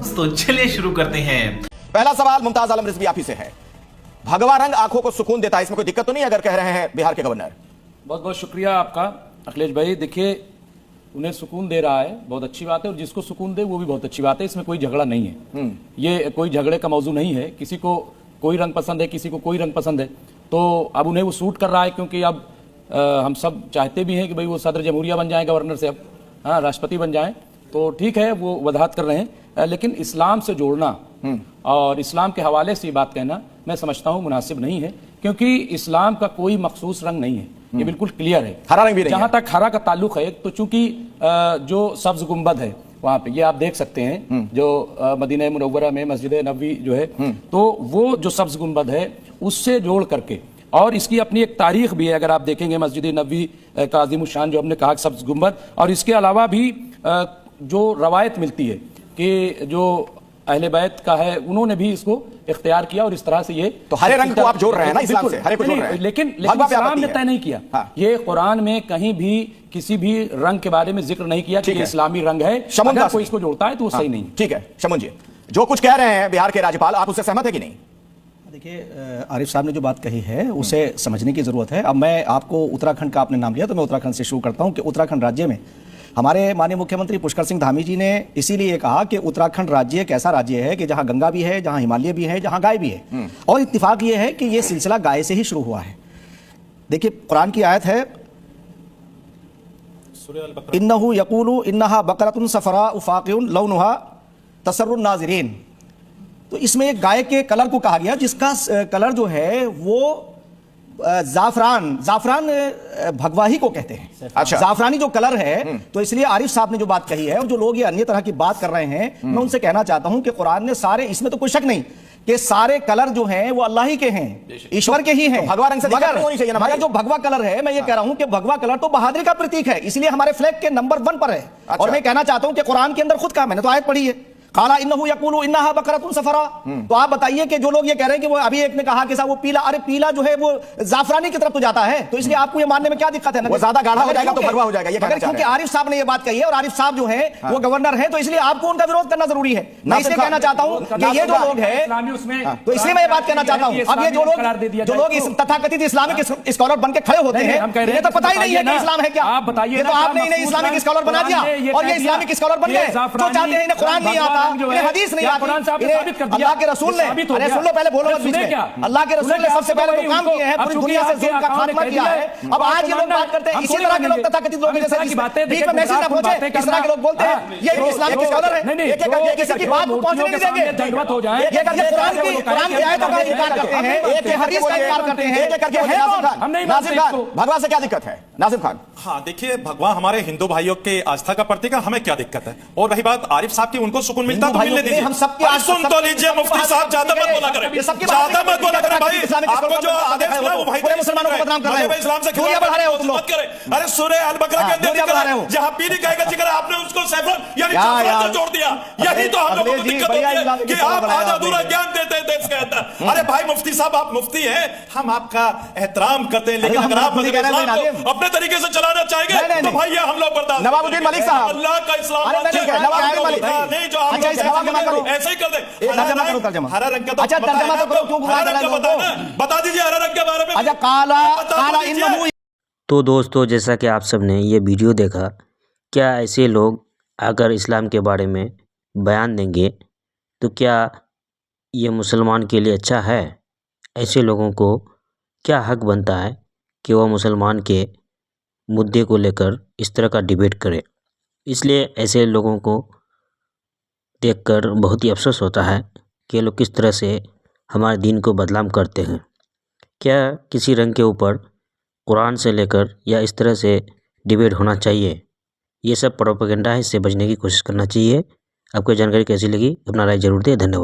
तो चलिए शुरू करते हैं। पहला सवाल मुमताज आलम रिजवी आप ही से है। भगवा रंग आंखों को सुकून देता है, इसमें कोई दिक्कत तो नहीं अगर कह रहे हैं बिहार के गवर्नर? बहुत बहुत शुक्रिया आपका अखिलेश भाई। देखिए, उन्हें सुकून दे रहा है, बहुत अच्छी बात है, और जिसको सुकून दे वो भी बहुत अच्छी बात है। इसमें कोई झगड़ा नहीं है, ये कोई झगड़े का मौजू नहीं है। किसी को कोई रंग पसंद है, किसी को कोई रंग पसंद है, तो अब उन्हें वो सूट कर रहा है, क्योंकि अब हम सब चाहते भी हैं कि भाई वो सदर जमहूरिया बन जाए, गवर्नर से अब राष्ट्रपति बन जाए, तो ठीक है, वो वजाहत कर रहे हैं। लेकिन इस्लाम से जोड़ना और इस्लाम के हवाले से ये बात कहना मैं समझता हूँ मुनासिब नहीं है, क्योंकि इस्लाम का कोई मखसूस रंग नहीं है, ये बिल्कुल क्लियर है। हरा रंग भी नहीं जहां तक हरा का ताल्लुक है, तो चूंकि जो सब्ज गुंबद है वहां पे, ये आप देख सकते हैं, जो मदीना मुनव्वरा में मस्जिद नबवी जो है, तो वो जो सब्ज गुंबद है उससे जोड़ करके, और इसकी अपनी एक तारीख भी है। अगर आप देखेंगे मस्जिद नबवी का अजीम शान जो हमने कहा सब्ज गुंबद, और इसके अलावा भी जो रवायत मिलती है कि जो अहले बैत का है, उन्होंने भी इसको इख्तियार किया, और इस तरह से ये तो हरे रंग को आप जोड़ रहे हैं ना इस्लाम से, हरे को जोड़ रहे हैं। लेकिन इस्लाम ने तय नहीं किया। ये कुरान में कहीं भी किसी भी रंग के बारे में जिक्र नहीं किया कि ये इस्लामी रंग है। अगर कोई इसको जोड़ता है तो वो सही नहीं। ठीक है शमन जी, जो कुछ कह रहे हैं बिहार के राज्यपाल, आप उससे सहमत है कि नहीं? देखिए, आरिफ साहब ने जो बात कही है उसे समझने की ज़रूरत है। अब मैं आपको उत्तराखंड का आपने नाम लिया, तो मैं उत्तराखंड से शुरू करता हूं कि उत्तराखंड राज्य में हमारे माननीय मुख्यमंत्री पुष्कर सिंह धामी जी ने इसीलिए कहा कि उत्तराखंड राज्य एक ऐसा राज्य है कि जहां गंगा भी है, जहां हिमालय भी है, जहां गाय भी है, और इत्तिफाक ये है कि ये सिलसिला गाय से ही शुरू हुआ है। देखिए, कुरान की आयत है, इन्नहु यकूलु इन्नहा बकरतुन सफरा फाकिउन लौनुहा तसर्रुन नाज़िरीन। तो इसमें एक गाय के कलर को कहा गया, जिसका कलर जो है वो जाफरान भगवा ही को कहते हैं। अच्छा, जाफरानी जो कलर है, तो इसलिए आरिफ साहब ने जो बात कही है, और जो लोग ये अन्य तरह की बात कर रहे हैं, मैं उनसे कहना चाहता हूं कि कुरान ने सारे, इसमें तो कोई शक नहीं कि सारे कलर जो हैं वो अल्लाह ही के हैं, ईश्वर के ही हैं। तो भगवा रंग से मगर जो भगवा कलर है, मैं ये कह रहा हूं कि भगवा कलर तो बहादुरी का प्रतीक है, इसलिए हमारे फ्लैग के नंबर 1 पर है। और मैं कहना चाहता हूं कि कुरान के अंदर खुद कहा, मैंने तो आयत पढ़ी है, काला इन्नहु यकूलु इन्नहा बकरतुन सफरा। तो आप बताइए कि जो लोग ये कह रहे हैं कि वो अभी एक ने कहा कि साहब वो पीला, अरे पीला जो है वो जाफरानी की तरफ तो जाता है, तो इसलिए आपको ये मानने में क्या दिक्कत है? वो ज्यादा गाढ़ा हो जाएगा तो भगवा हो जाएगा, ये कहना चाह रहे हैं। क्योंकि आरिफ साहब ने ये बात कही है, और आरिफ साहब जो है वो गवर्नर है, तो इसलिए आपको उनका विरोध करना जरूरी है। मैं इसलिए कहना चाहता हूं कि ये जो लोग हैं, तो इसलिए मैं ये बात कहना चाहता हूं, अब ये जो लोग इस तथाकथित इस्लामिक स्कॉलर बन के खड़े होते हैं, इन्हें तो पता ही नहीं है कि इस्लाम है क्या। आप बताइए, तो आपने इन्हें इस्लामिक स्कॉलर बना दिया, और ये इस्लामिक स्कॉलर बन गए। जो चाहते हैं इन्हें कुरान नहीं आता, इन्हें हदीस अल्लाह के रसूल ने, अरे सुन लो, पहले बोलो मत बीच में। अल्लाह के रसूल ने सबसे पहले वो काम किए हैं, पूरी दुनिया से जुल्म का खात्मा किया है। अब आज ये लोग बात करते हैं, इसी तरह के लोग तथाकथित लोग जैसे बीच में मैसेज ना पहुंचे, इस तरह के लोग बोलते हैं ये इस्लामिक स्कॉलर है, एक एक करके किसी की बात पहुंचने नहीं देंगे, दंडवत हो जाए, ये करके कुरान की आयतों का इनकार करते हैं, एक हदीस का इनकार करते हैं, एक करके नाज़िम खान, भगवा से क्या दिक्कत है? नाज़िम खान, हाँ देखिए, भगवा हमारे हिंदू भाइयों के आस्था का प्रतीक है, हमें क्या दिक्कत है? और रही बात आरिफ साहब की, उनको सुकून मिलता तो मिलने दीजिए। हम सबके सुन तो लीजिए, मुफ्ती साहब ज्यादा मत बोला करें, ज्यादा मत बोला करें भाई। आपको जो आदेश है वो भाई मुसलमानों को बदनाम कर रहे हो, इस्लाम से खिलाफ बढ़ा रहे हो तुम लोग। अरे सूरह अल बकरा के अंदर लिखा है, जहां पीली गाय का जिक्र है, आपने उसको सैफरन यानी जाफरान से जोड़ दिया। यही तो हम लोगों को दिक्कत होती है कि आप आधा अधूरा ज्ञान देते हैं देश के अंदर। अरे भाई मुफ्ती साहब, आप मुफ्ती हैं, हम आपका एहतराम करते हैं, लेकिन अगर आप अपने तरीके से चलाना चाहेंगे तो भाई ये हम लोग बर्दाश्त। नवाबुद्दीन मलिक साहब, अल्लाह का इस्लाम नहीं, जो आप ऐसे ही कर दे। हरा रंग का, अच्छा तर्जुमा तो करो, क्यों बता दीजिए हरा रंग के बारे में। अच्छा, काला इन्नहु। तो दोस्तों, जैसा कि आप सबने ये वीडियो देखा, क्या ऐसे लोग अगर इस्लाम के बारे में बयान देंगे तो क्या ये मुसलमान के लिए अच्छा है? ऐसे लोगों को क्या हक बनता है कि वह मुसलमान के मुद्दे को लेकर इस तरह का डिबेट करे? इसलिए ऐसे लोगों को देखकर बहुत ही अफसोस होता है कि लोग किस तरह से हमारे दीन को बदनाम करते हैं। क्या किसी रंग के ऊपर कुरान से लेकर या इस तरह से डिबेट होना चाहिए? ये सब प्रोपेगेंडा है, इससे बचने की कोशिश करना चाहिए। आपको जानकारी कैसी लगी, अपना राय जरूर दें। धन्यवाद।